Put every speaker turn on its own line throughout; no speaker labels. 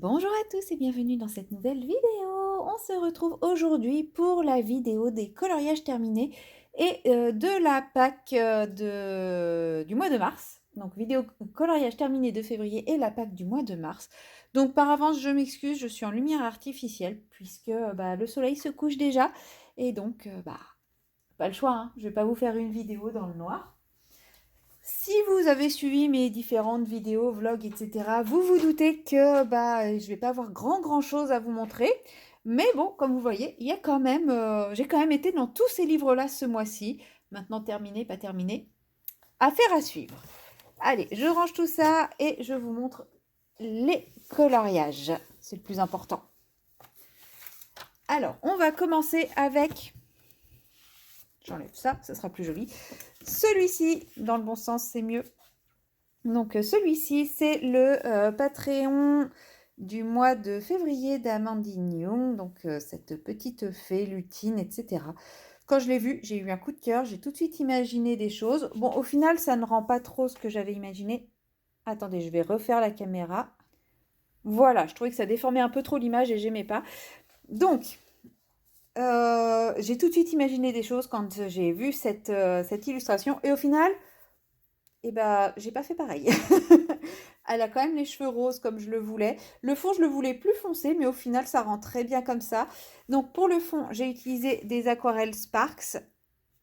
Bonjour à tous et bienvenue dans cette nouvelle vidéo. On se retrouve aujourd'hui pour la vidéo des coloriages terminés et de la Pâques du mois de mars. Donc vidéo coloriage terminé de février et la Pâques du mois de mars. Donc par avance je m'excuse, je suis en lumière artificielle puisque le soleil se couche déjà et donc pas le choix, hein. Je vais pas vous faire une vidéo dans le noir. Si vous avez suivi mes différentes vidéos, vlogs, etc., vous vous doutez que je vais pas avoir grand chose à vous montrer. Mais bon, comme vous voyez, il y a quand même, j'ai quand même été dans tous ces livres-là ce mois-ci. Maintenant terminé, pas terminé. Affaire à suivre. Allez, je range tout ça et je vous montre les coloriages. C'est le plus important. Alors, on va commencer avec... J'enlève ça, ça sera plus joli. Celui-ci, dans le bon sens, c'est mieux. Donc celui-ci, c'est le Patreon du mois de février d'Amandine Young, donc cette petite fée lutine, etc. Quand je l'ai vu, j'ai eu un coup de cœur, j'ai tout de suite imaginé des choses. Bon, au final, ça ne rend pas trop ce que j'avais imaginé. Attendez, je vais refaire la caméra. Voilà, je trouvais que ça déformait un peu trop l'image et j'aimais pas. Donc, j'ai tout de suite imaginé des choses quand j'ai vu cette illustration. Et au final, j'ai pas fait pareil. Elle a quand même les cheveux roses comme je le voulais. Le fond, je le voulais plus foncé, mais au final, ça rend très bien comme ça. Donc, pour le fond, j'ai utilisé des aquarelles Sparks.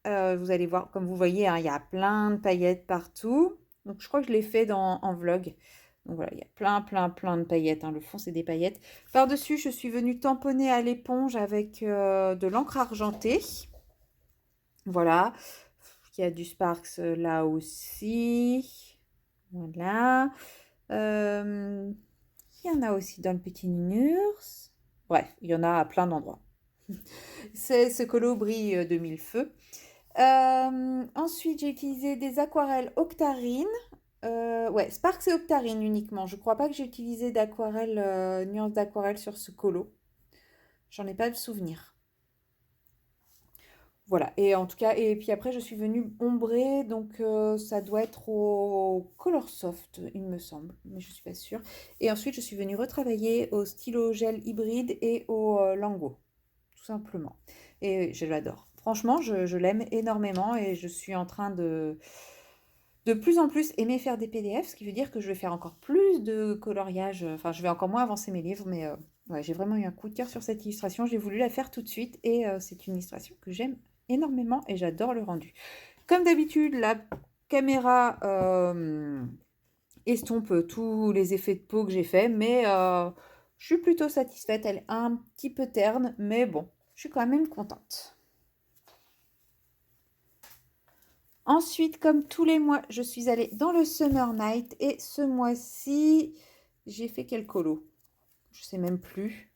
Vous allez voir, comme vous voyez, hein, il y a plein de paillettes partout. Donc, je crois que je l'ai fait en vlog. Donc, voilà, il y a plein de paillettes, hein. Le fond, c'est des paillettes. Par-dessus, je suis venue tamponner à l'éponge avec de l'encre argentée. Voilà. Il y a du Sparks là aussi. Voilà. Il y en a aussi dans le petit Nurs. Bref, il y en a à plein d'endroits. Ce colo brille de mille feux. Ensuite, j'ai utilisé des aquarelles Octarine. Ouais, Sparks et Octarine uniquement. Je crois pas que j'ai utilisé d'aquarelle, nuance d'aquarelle sur ce colo. J'en ai pas le souvenir. Voilà, et en tout cas, et puis après, je suis venue ombrer, donc ça doit être au Color Soft, il me semble, mais je suis pas sûre. Et ensuite, je suis venue retravailler au stylo gel hybride et au Lango, tout simplement. Et je l'adore. Franchement, je l'aime énormément et je suis en train de plus en plus aimer faire des PDF, ce qui veut dire que je vais faire encore plus de coloriage, enfin, je vais encore moins avancer mes livres, mais ouais, j'ai vraiment eu un coup de cœur sur cette illustration. J'ai voulu la faire tout de suite et c'est une illustration que j'aime énormément et j'adore le rendu. Comme d'habitude, la caméra estompe tous les effets de peau que j'ai fait, mais je suis plutôt satisfaite. Elle est un petit peu terne, mais bon, je suis quand même contente. Ensuite, comme tous les mois, je suis allée dans le Summer Night et ce mois-ci, j'ai fait quel colo? Je sais même plus.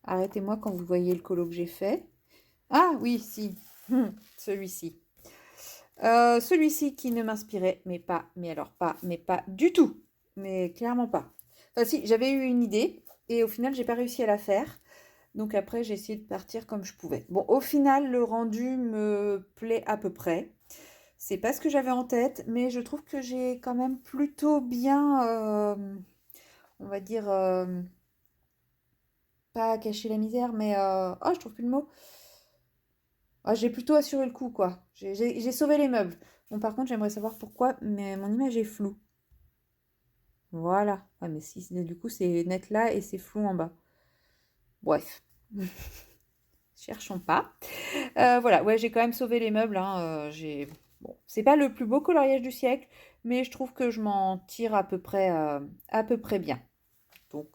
Arrêtez-moi quand vous voyez le colo que j'ai fait. Ah oui, si, celui-ci. Celui-ci qui ne m'inspirait, mais pas, mais pas du tout. Mais clairement pas. Enfin si, j'avais eu une idée et au final, j'ai pas réussi à la faire. Donc après, j'ai essayé de partir comme je pouvais. Bon, au final, le rendu me plaît à peu près. C'est pas ce que j'avais en tête, mais je trouve que j'ai quand même plutôt bien, on va dire, pas caché la misère, mais oh, je trouve plus le mot. Ah, j'ai plutôt assuré le coup, quoi. J'ai sauvé les meubles. Bon, par contre, j'aimerais savoir pourquoi, mais mon image est floue. Voilà. Ouais, mais si, du coup, c'est net là et c'est flou en bas. Bref. Cherchons pas. Voilà, ouais, j'ai quand même sauvé les meubles, hein. Bon, c'est pas le plus beau coloriage du siècle, mais je trouve que je m'en tire à peu près bien. Donc,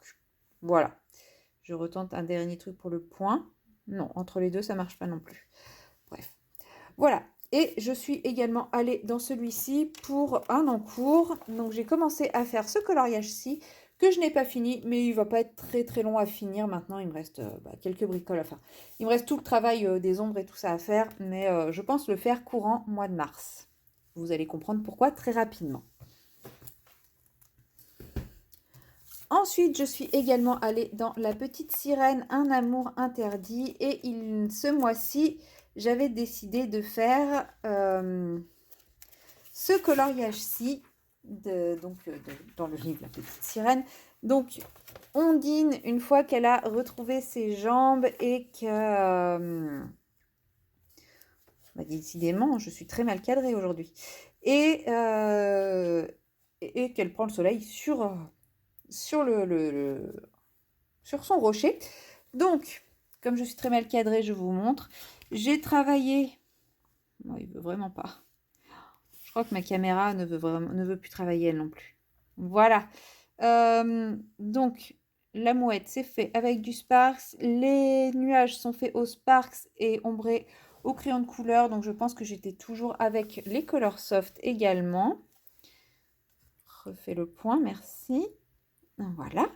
voilà. Je retente un dernier truc pour le point. Non, entre les deux, ça marche pas non plus. Bref. Voilà. Et je suis également allée dans celui-ci pour un encours. Donc, j'ai commencé à faire ce coloriage-ci que je n'ai pas fini, mais il va pas être très long à finir. Maintenant, il me reste quelques bricoles. Enfin, il me reste tout le travail des ombres et tout ça à faire, mais je pense le faire courant mois de mars. Vous allez comprendre pourquoi très rapidement. Ensuite, je suis également allée dans La Petite Sirène, Un amour interdit. Et ce mois-ci, j'avais décidé de faire ce coloriage-ci, dans le livre La Petite Sirène. Donc, Ondine, une fois qu'elle a retrouvé ses jambes et que... bah, décidément, je suis très mal cadrée aujourd'hui. Et qu'elle prend le soleil sur sur son rocher. Donc, comme je suis très mal cadrée, je vous montre. J'ai travaillé... Non, il veut vraiment pas. Je crois que ma caméra ne veut plus travailler elle non plus. Voilà. Donc, la mouette, c'est fait avec du Sparks. Les nuages sont faits au Sparks et ombrés au crayon de couleur. Donc, je pense que j'étais toujours avec les Color Soft également. Refais le point, merci. Voilà.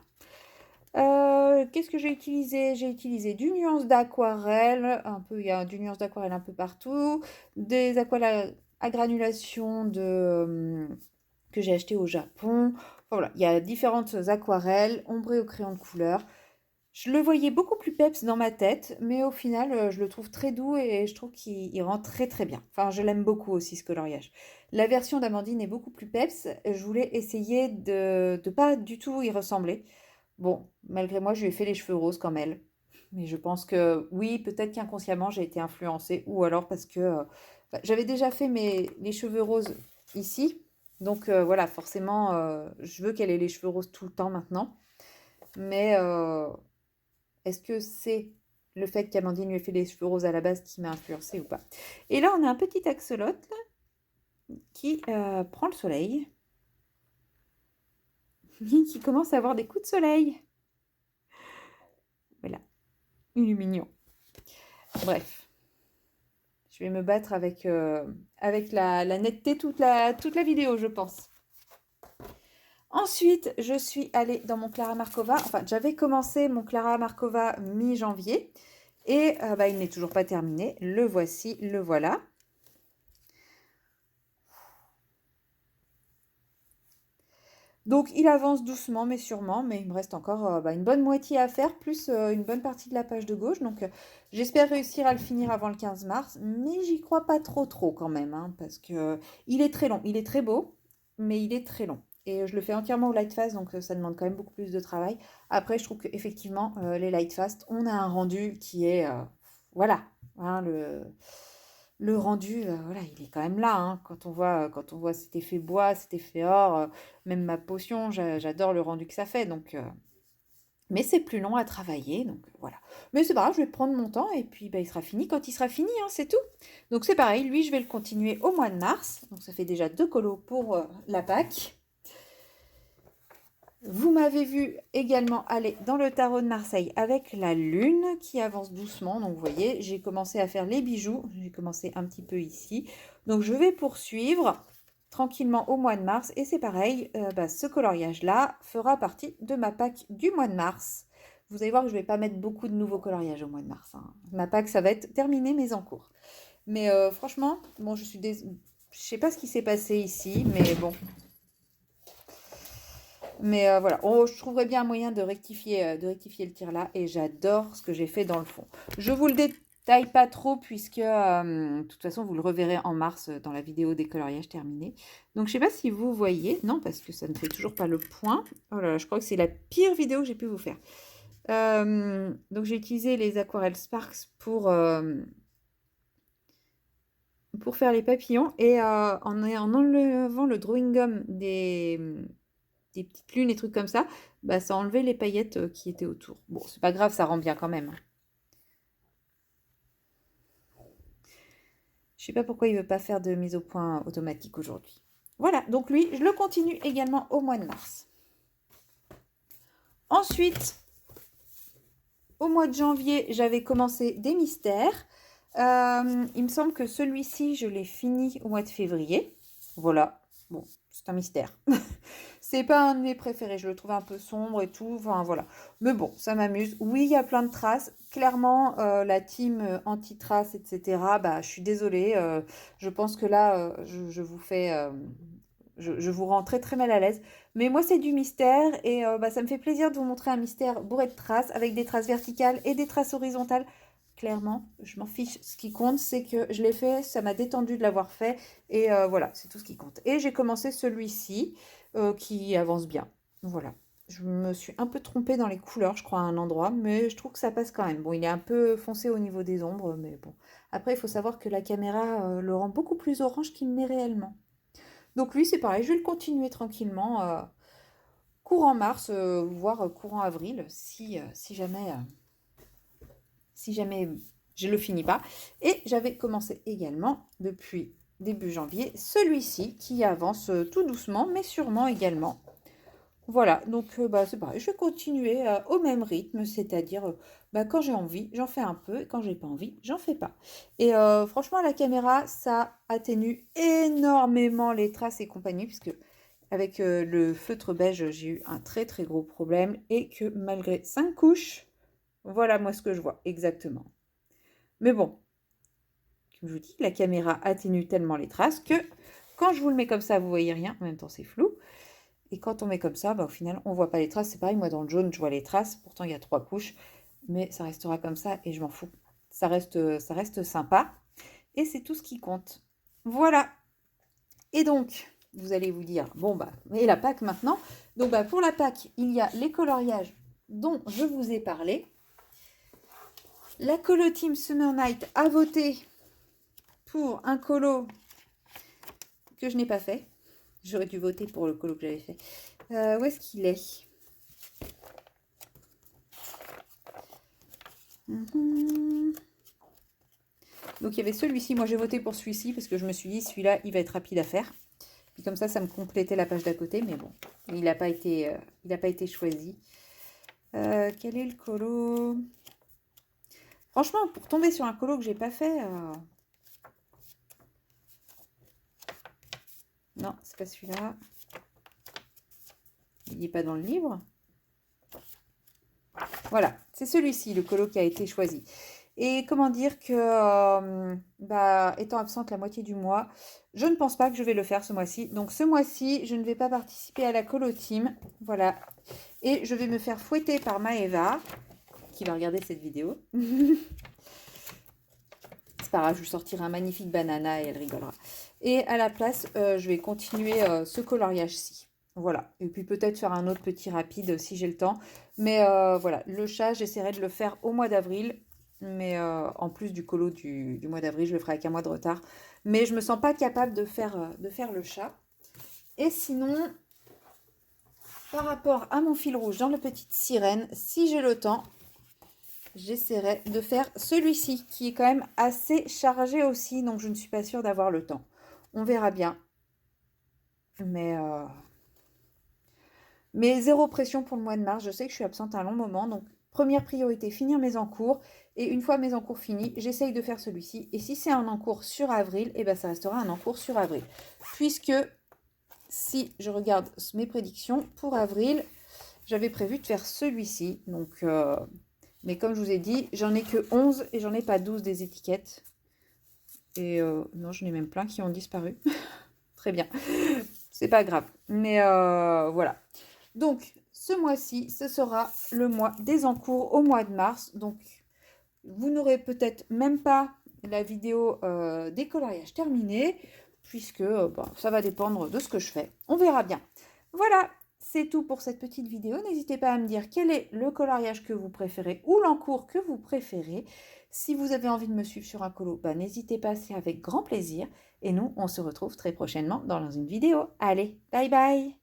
Qu'est-ce que j'ai utilisé? J'ai utilisé du nuance d'aquarelle, un peu, il y a du nuance d'aquarelle un peu partout, des aquarelles à granulation que j'ai acheté au Japon. Enfin, voilà, il y a différentes aquarelles ombrées au crayon de couleur. Je le voyais beaucoup plus peps dans ma tête, mais au final, je le trouve très doux et je trouve qu'il rend très très bien. Enfin, je l'aime beaucoup aussi ce coloriage. La version d'Amandine est beaucoup plus peps. Je voulais essayer de pas du tout y ressembler. Bon, malgré moi, je lui ai fait les cheveux roses comme elle. Mais je pense que oui, peut-être qu'inconsciemment, j'ai été influencée. Ou alors parce que bah, j'avais déjà fait les cheveux roses ici. Donc voilà, forcément, je veux qu'elle ait les cheveux roses tout le temps maintenant. Mais est-ce que c'est le fait qu'Amandine lui ait fait les cheveux roses à la base qui m'a influencée ou pas? Et là, on a un petit axolote là, qui prend le soleil. Qui commence à avoir des coups de soleil. Voilà, il est mignon. Bref, je vais me battre avec la netteté toute la vidéo, je pense. Ensuite, je suis allée dans mon Clara Markova. Enfin, j'avais commencé mon Clara Markova mi-janvier. Et bah, il n'est toujours pas terminé. Le voici, le voilà. Donc, il avance doucement mais sûrement. Mais il me reste encore bah, une bonne moitié à faire, plus une bonne partie de la page de gauche. Donc, j'espère réussir à le finir avant le 15 mars. Mais j'y crois pas trop quand même. Hein, parce que il est très long. Il est très beau, mais il est très long. Et je le fais entièrement au light fast, donc ça demande quand même beaucoup plus de travail. Après, je trouve qu'effectivement, les light fast, on a un rendu qui est... voilà, hein, le rendu, voilà, il est quand même là. Hein, quand on voit cet effet bois, cet effet or, même ma potion, j'adore le rendu que ça fait. Donc, mais c'est plus long à travailler, donc voilà. Mais c'est pas grave, je vais prendre mon temps et puis bah, il sera fini quand il sera fini, hein, c'est tout. Donc c'est pareil, lui, je vais le continuer au mois de mars. Donc ça fait déjà 2 colos pour la Pâques. Vous m'avez vu également aller dans le tarot de Marseille avec la lune qui avance doucement. Donc vous voyez, j'ai commencé à faire les bijoux. J'ai commencé un petit peu ici. Donc je vais poursuivre tranquillement au mois de mars. Et c'est pareil, bah, ce coloriage-là fera partie de ma Pâques du mois de mars. Vous allez voir que je ne vais pas mettre beaucoup de nouveaux coloriages au mois de mars. Hein. Ma Pâques, ça va être terminé, mais en cours. Mais franchement, bon, je sais pas ce qui s'est passé ici, mais bon, mais voilà, je trouverais bien un moyen de rectifier le tir là. Et j'adore ce que j'ai fait dans le fond. Je vous le détaille pas trop puisque de toute façon vous le reverrez en mars dans la vidéo des coloriages terminés. Donc je sais pas si vous voyez. Non, parce que ça ne fait toujours pas le point. Oh là là, je crois que c'est la pire vidéo que j'ai pu vous faire. Donc j'ai utilisé les aquarelles Sparks pour faire les papillons. Et en enlevant le drawing gum des petites lunes et trucs comme ça, bah, ça a enlevé les paillettes qui étaient autour. Bon, c'est pas grave, ça rend bien quand même. Je sais pas pourquoi il veut pas faire de mise au point automatique aujourd'hui. Voilà, donc lui, je le continue également au mois de mars. Ensuite, au mois de janvier, j'avais commencé des mystères. Il me semble que celui-ci, je l'ai fini au mois de février. Voilà, bon, c'est un mystère. C'est pas un de mes préférés, je le trouve un peu sombre et tout, enfin voilà. Mais bon, ça m'amuse. Oui, il y a plein de traces. Clairement, la team anti-traces, etc., bah, je suis désolée. Je pense que là, je vous fais... je vous rends très très mal à l'aise. Mais moi, c'est du mystère et bah, ça me fait plaisir de vous montrer un mystère bourré de traces, avec des traces verticales et des traces horizontales. Clairement, je m'en fiche. Ce qui compte, c'est que je l'ai fait, ça m'a détendu de l'avoir fait. Et voilà, c'est tout ce qui compte. Et j'ai commencé celui-ci qui avance bien. Voilà. Je me suis un peu trompée dans les couleurs, je crois, à un endroit, mais je trouve que ça passe quand même. Bon, il est un peu foncé au niveau des ombres, mais bon. Après, il faut savoir que la caméra le rend beaucoup plus orange qu'il n'est réellement. Donc lui, c'est pareil, je vais le continuer tranquillement, courant mars, voire courant avril, si jamais je ne le finis pas. Et j'avais commencé également depuis début janvier celui-ci qui avance tout doucement, mais sûrement également. Voilà, donc c'est pareil, je vais continuer au même rythme, c'est-à-dire quand j'ai envie, j'en fais un peu, et quand j'ai pas envie, j'en fais pas. Et franchement, la caméra, ça atténue énormément les traces et compagnie, puisque avec le feutre beige, j'ai eu un très très gros problème, et que malgré 5 couches, voilà moi ce que je vois exactement. Mais bon, comme je vous dis, la caméra atténue tellement les traces que quand je vous le mets comme ça, vous voyez rien, en même temps c'est flou. Et quand on met comme ça, au final, on voit pas les traces. C'est pareil, moi dans le jaune, je vois les traces. Pourtant, il y a 3 couches. Mais ça restera comme ça et je m'en fous. Ça reste sympa. Et c'est tout ce qui compte. Voilà. Et donc, vous allez vous dire, bon, et la Pâques maintenant. Donc, pour la Pâques, il y a les coloriages dont je vous ai parlé. La colo team Summer Night a voté pour un colo que je n'ai pas fait. J'aurais dû voter pour le colo que j'avais fait. Où est-ce qu'il est, Donc il y avait celui-ci, moi j'ai voté pour celui-ci parce que je me suis dit celui-là il va être rapide à faire. Puis comme ça me complétait la page d'à côté, mais bon, il n'a pas été choisi. Quel est le colo? Franchement, pour tomber sur un colo que j'ai pas fait, non, c'est pas celui-là. Il n'est pas dans le livre. Voilà, c'est celui-ci, le colo qui a été choisi. Et comment dire que, étant absente la moitié du mois, je ne pense pas que je vais le faire ce mois-ci. Donc ce mois-ci, je ne vais pas participer à la colo team. Voilà. Et je vais me faire fouetter par Maëva, qui va regarder cette vidéo. C'est pas grave, je lui sortirai un magnifique banana et elle rigolera. Et à la place, je vais continuer ce coloriage-ci. Voilà. Et puis peut-être faire un autre petit rapide si j'ai le temps. Mais voilà, le chat, j'essaierai de le faire au mois d'avril. Mais en plus du colo du mois d'avril, je le ferai avec un mois de retard. Mais je me sens pas capable de faire le chat. Et sinon, par rapport à mon fil rouge dans le Petite Sirène, si j'ai le temps, j'essaierai de faire celui-ci qui est quand même assez chargé aussi. Donc je ne suis pas sûre d'avoir le temps. On verra bien. Mais zéro pression pour le mois de mars. Je sais que je suis absente un long moment. Donc première priorité, finir mes encours. Et une fois mes encours finis, j'essaye de faire celui-ci. Et si c'est un encours sur avril, eh ben ça restera un encours sur avril. Puisque si je regarde mes prédictions pour avril, j'avais prévu de faire celui-ci. Donc, mais comme je vous ai dit, j'en ai que 11 et j'en ai pas 12 des étiquettes. Et non, j'en ai même plein qui ont disparu. Très bien. C'est pas grave. Mais voilà. Donc, ce mois-ci, ce sera le mois des encours au mois de mars. Donc, vous n'aurez peut-être même pas la vidéo des coloriages terminée, puisque ça va dépendre de ce que je fais. On verra bien. Voilà, c'est tout pour cette petite vidéo. N'hésitez pas à me dire quel est le coloriage que vous préférez ou l'encours que vous préférez. Si vous avez envie de me suivre sur un colo, n'hésitez pas, c'est avec grand plaisir. Et nous, on se retrouve très prochainement dans une vidéo. Allez, bye bye!